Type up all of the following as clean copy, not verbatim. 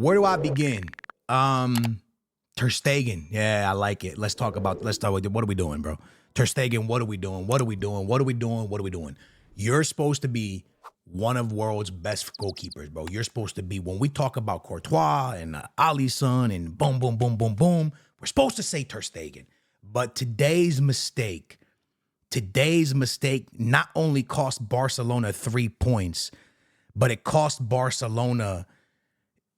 Where do I begin? Ter Stegen. Yeah, I like it. Let's talk about what are we doing, bro? Ter Stegen, what are we doing? What are we doing? What are we doing? What are we doing? You're supposed to be one of world's best goalkeepers, bro. You're supposed to be, when we talk about Courtois and Alisson and boom, boom, boom, boom, boom, we're supposed to say Ter Stegen. But today's mistake not only cost Barcelona 3 points, but it cost Barcelona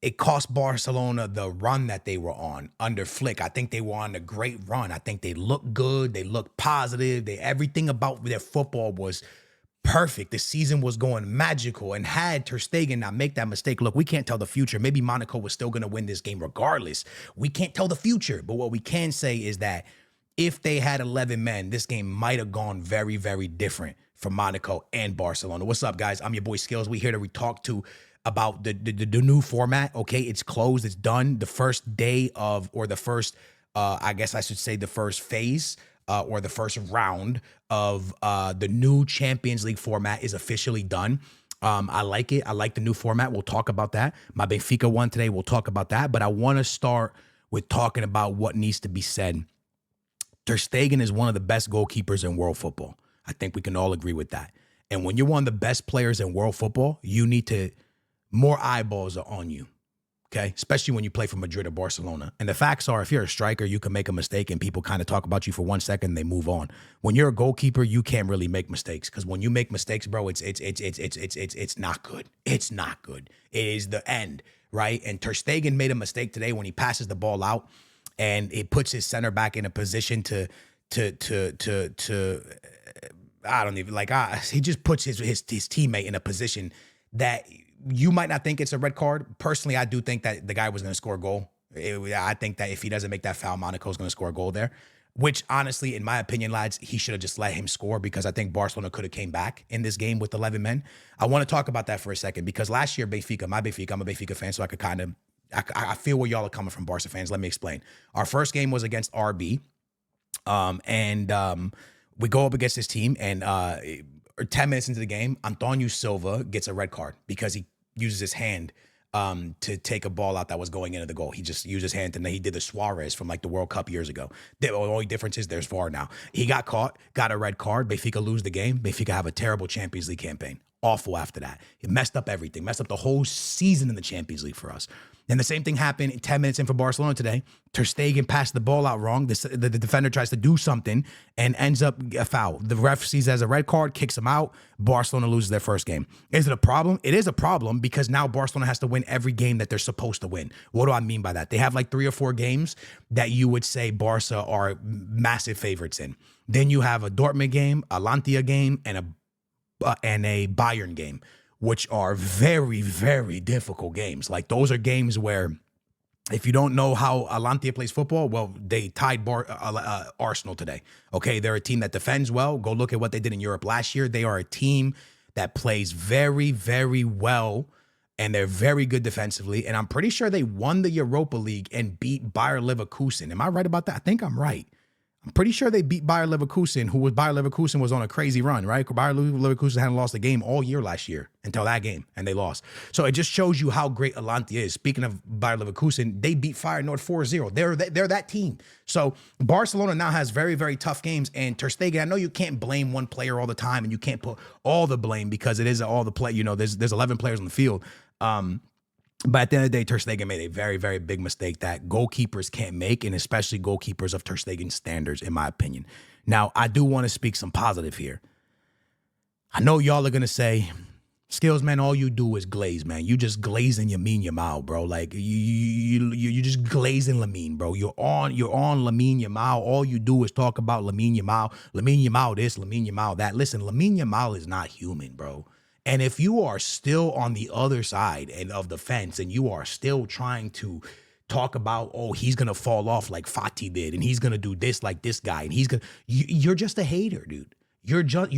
the run that they were on under Flick. I think they were on a great run. I think they looked good. They looked positive. Everything about their football was perfect. The season was going magical. And had Ter Stegen not make that mistake, look, we can't tell the future. Maybe Monaco was still going to win this game regardless. We can't tell the future. But what we can say is that if they had 11 men, this game might have gone very, very different for Monaco and Barcelona. What's up, guys? I'm your boy Skills. We here to talk about the new format. Okay, it's closed. It's done. The first day of, or the first, I guess I should say the first phase, or the first round of the new Champions League format is officially done. I like it. I like the new format. We'll talk about that. My Benfica won today. We'll talk about that. But I want to start with talking about what needs to be said. Ter Stegen is one of the best goalkeepers in world football. I think we can all agree with that. And when you're one of the best players in world football, you need to, more eyeballs are on you, okay? Especially when you play for Madrid or Barcelona. And the facts are, if you're a striker, you can make a mistake and people kind of talk about you for 1 second and they move on. When you're a goalkeeper, you can't really make mistakes, because when you make mistakes, bro, it's not good. It's not good. It is the end, right? And Ter Stegen made a mistake today when he passes the ball out, and it puts his center back in a position to I don't even he just puts his teammate in a position that you might not think it's a red card. Personally, I do think that the guy was going to score a goal. I think that if he doesn't make that foul, Monaco's going to score a goal there, which honestly, in my opinion, lads, he should have just let him score, because I think Barcelona could have came back in this game with 11 men. I want to talk about that for a second, because last year, I'm a Benfica fan, so I could kind of, I feel where y'all are coming from, Barca fans. Let me explain. Our first game was against RB, and we go up against this team, and 10 minutes into the game, Antonio Silva gets a red card because he uses his hand to take a ball out that was going into the goal. He just used his hand, and then he did the Suarez from like the World Cup years ago. The only difference is there's VAR now. He got caught, got a red card. Benfica lose the game. Benfica have a terrible Champions League campaign. Awful after that. It messed up everything, messed up the whole season in the Champions League for us. And the same thing happened 10 minutes in for Barcelona today. Ter Stegen passed the ball out wrong. The defender tries to do something and ends up a foul. The ref sees it as a red card, kicks him out. Barcelona loses their first game. Is it a problem? It is a problem, because now Barcelona has to win every game that they're supposed to win. What do I mean by that? They have like 3 or 4 games that you would say Barca are massive favorites in. Then you have a Dortmund game, a Lantia game, and a Bayern game, which are very, very difficult games. Like, those are games where, if you don't know how Alantia plays football, well, they tied Arsenal today. Okay, they're a team that defends well. Go look at what they did in Europe last year. They are a team that plays very, very well, and they're very good defensively. And I'm pretty sure they won the Europa League and beat Bayer Leverkusen. Am I right about that? I think I'm right. I'm pretty sure they beat Bayer Leverkusen, Bayer Leverkusen was on a crazy run, right? Bayer Leverkusen hadn't lost a game all year last year until that game, and they lost. So it just shows you how great Alantia is. Speaking of Bayer Leverkusen, they beat Feyenoord 4-0. They're that team. So Barcelona now has very, very tough games, and Ter Stegen, I know you can't blame one player all the time, and you can't put all the blame, because it is all the play. You know, there's 11 players on the field. But at the end of the day, Ter Stegen made a very, very big mistake that goalkeepers can't make, and especially goalkeepers of Ter Stegen's standards, in my opinion. Now, I do want to speak some positive here. I know y'all are going to say, Skills, man, all you do is glaze, man. You just glazing Lamine Yamal, bro. Like, you just glazing Lamine, bro. You're on Lamine Yamal. All you do is talk about Lamine Yamal. Lamine Yamal this, Lamine Yamal that. Listen, Lamine Yamal is not human, bro. And if you are still on the other side of the fence, and you are still trying to talk about, oh, he's going to fall off like Fati did, and he's going to do this like this guy, and you're just a hater, dude. You're just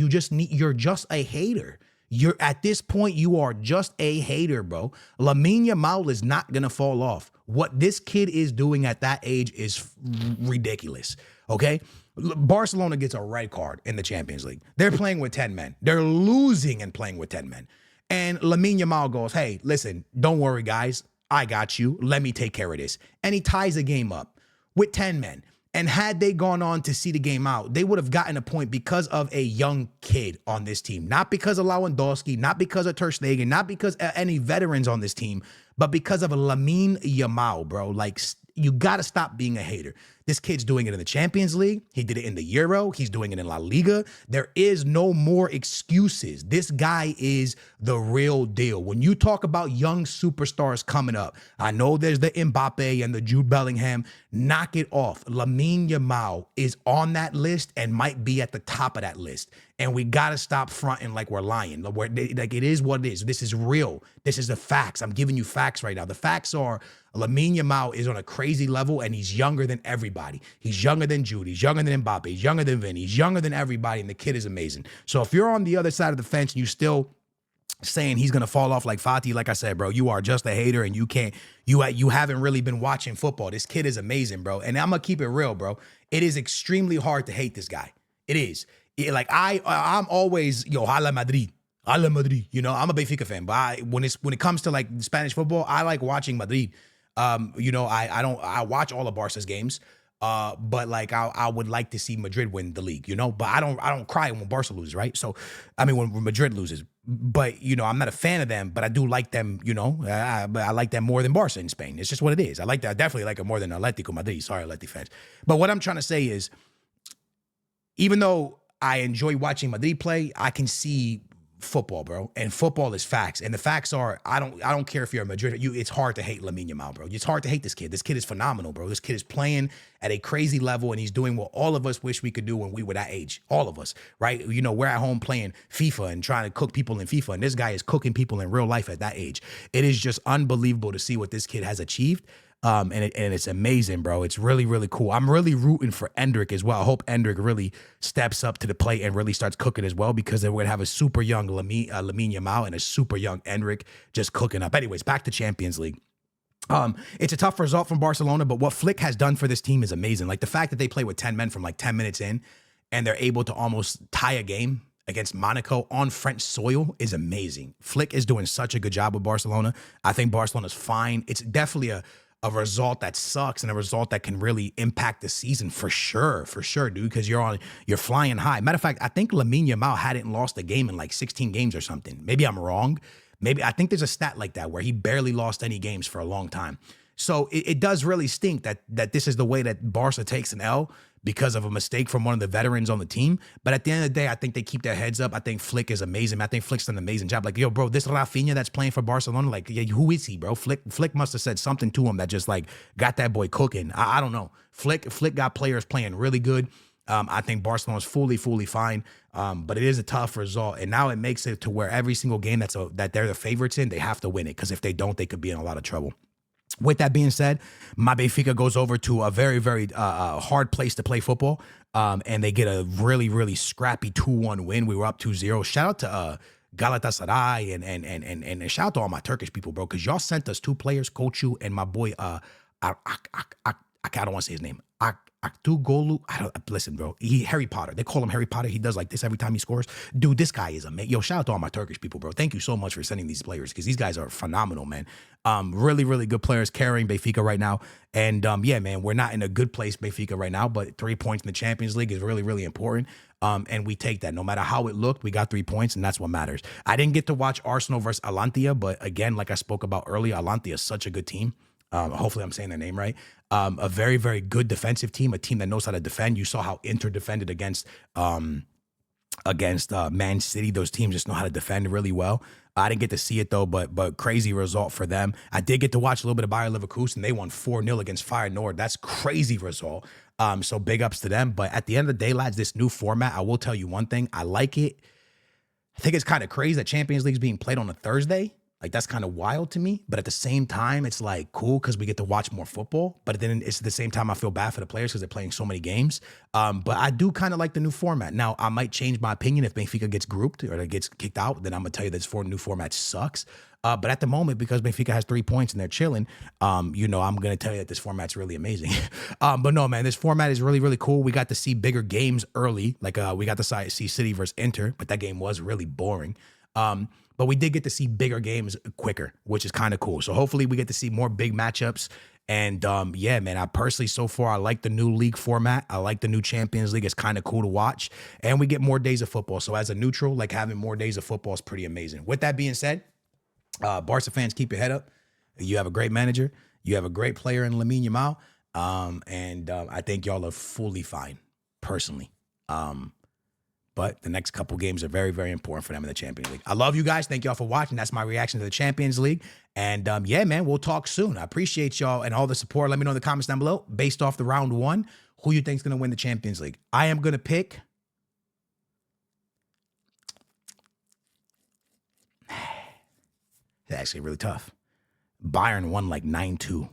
a hater. You're at this point, you are just a hater, bro. Lamine Yamal is not going to fall off. What this kid is doing at that age is ridiculous. Okay? Barcelona gets a red card in the Champions League. They're playing with 10 men. They're losing and playing with 10 men. And Lamine Yamal goes, hey, listen, don't worry, guys. I got you. Let me take care of this. And he ties the game up with 10 men. And had they gone on to see the game out, they would have gotten a point because of a young kid on this team. Not because of Lewandowski, not because of Ter Stegen, not because of any veterans on this team, but because of a Lamine Yamal, bro. Like, you got to stop being a hater. This kid's doing it in the Champions League. He did it in the Euro. He's doing it in La Liga. There is no more excuses. This guy is the real deal. When you talk about young superstars coming up, I know there's the Mbappe and the Jude Bellingham. Knock it off. Lamine Yamal is on that list and might be at the top of that list. And we got to stop fronting like we're lying. Like, it is what it is. This is real. This is the facts. I'm giving you facts right now. The facts are Lamine Yamal is on a crazy level, and he's younger than everybody. He's younger than Jude. He's younger than Mbappe. He's younger than Vinny. He's younger than everybody, and the kid is amazing. So if you're on the other side of the fence and you still saying he's going to fall off like Fati, like I said, bro, you are just a hater, and you haven't really been watching football. This kid is amazing, bro. And I'm going to keep it real, bro. It is extremely hard to hate this guy. It is. I'm always, Hala Madrid. Hala Madrid. You know, I'm a Benfica fan, but when it comes to like Spanish football, I like watching Madrid. I watch all of Barca's games. But like I would like to see Madrid win the league, but I don't cry when Barca loses, right? So, I mean, when Madrid loses, but I'm not a fan of them, but I do like them, I like them more than Barca in Spain. It's just what it is. I definitely like it more than Atletico Madrid. Sorry, Atleti fans. But what I'm trying to say is, even though I enjoy watching Madrid play, I can see football, bro. And football is facts. And the facts are, I don't care if you're a Madrid, it's hard to hate Lamine Yamal, bro. It's hard to hate this kid. This kid is phenomenal, bro. This kid is playing at a crazy level, and he's doing what all of us wish we could do when we were that age. All of us, right? We're at home playing FIFA and trying to cook people in FIFA, and this guy is cooking people in real life at that age. It is just unbelievable to see what this kid has achieved. And it's amazing, bro. It's really, really cool. I'm really rooting for Endrick as well. I hope Endrick really steps up to the plate and really starts cooking as well, because then we're going to have a super young Lamine Yamal and a super young Endrick just cooking up. Anyways, back to Champions League. It's a tough result from Barcelona, but what Flick has done for this team is amazing. Like the fact that they play with 10 men from like 10 minutes in, and they're able to almost tie a game against Monaco on French soil is amazing. Flick is doing such a good job with Barcelona. I think Barcelona's fine. It's definitely a result that sucks and a result that can really impact the season for sure, dude, because you're flying high. Matter of fact, I think Lamine Yamal hadn't lost a game in like 16 games or something. Maybe I'm wrong. Maybe I think there's a stat like that where he barely lost any games for a long time. So it does really stink that this is the way that Barca takes an L because of a mistake from one of the veterans on the team. But at the end of the day, I think they keep their heads up. I think Flick is amazing. I think Flick's done an amazing job. Like, yo, bro, this Rafinha that's playing for Barcelona, like, yeah, who is he, bro? Flick must have said something to him that just like got that boy cooking. I don't know. Flick got players playing really good. I think Barcelona's fully fine. But it is a tough result. And now it makes it to where every single game that they're the favorites in, they have to win it. Because if they don't, they could be in a lot of trouble. With that being said, my Benfica goes over to a very, very hard place to play football, and they get a really, really scrappy 2-1 win. We were up 2-0. Shout out to Galatasaray and shout out to all my Turkish people, bro, because y'all sent us 2 players, Kochu and my boy, I don't want to say his name, Aktugolu. Listen, bro. Harry Potter. They call him Harry Potter. He does like this every time he scores. Dude, this guy is amazing. Yo, shout out to all my Turkish people, bro. Thank you so much for sending these players, because these guys are phenomenal, man. Really, really good players carrying Benfica right now. And yeah, man, we're not in a good place, Benfica, right now, but 3 points in the Champions League is really, really important. And we take that. No matter how it looked, we got 3 points, and that's what matters. I didn't get to watch Arsenal versus Alantia, but again, like I spoke about earlier, Alantia is such a good team. Hopefully I'm saying their name right. A very, very good defensive team, a team that knows how to defend. You saw how Inter defended against Man City. Those teams just know how to defend really well. I didn't get to see it though, but crazy result for them. I did get to watch a little bit of Bayer Leverkusen. They won 4-0 against Feyenoord. That's crazy result. So big ups to them. But at the end of the day, lads, this new format, I will tell you one thing. I like it. I think it's kind of crazy that Champions League is being played on a Thursday. Like, that's kind of wild to me. But at the same time, it's like cool because we get to watch more football. But then it's at the same time, I feel bad for the players because they're playing so many games. But I do kind of like the new format. Now, I might change my opinion if Benfica gets grouped or gets kicked out. Then I'm going to tell you this new format sucks. But at the moment, because Benfica has 3 points and they're chilling, I'm going to tell you that this format's really amazing. But no, man, this format is really, really cool. We got to see bigger games early. Like we got to see City versus Inter, but that game was really boring. but we did get to see bigger games quicker, which is kind of cool. So hopefully we get to see more big matchups. And yeah, man, I personally, so far, I like the new league format. I like the new Champions League. It's kind of cool to watch. And we get more days of football. So as a neutral, like having more days of football is pretty amazing. With that being said, Barca fans, keep your head up. You have a great manager. You have a great player in Lamine Yamal. And I think y'all are fully fine, personally. But the next couple games are very, very important for them in the Champions League. I love you guys. Thank y'all for watching. That's my reaction to the Champions League. And yeah, man, we'll talk soon. I appreciate y'all and all the support. Let me know in the comments down below, based off the round one, who you think is going to win the Champions League. I am going to pick... It's actually really tough. Bayern won like 9-2.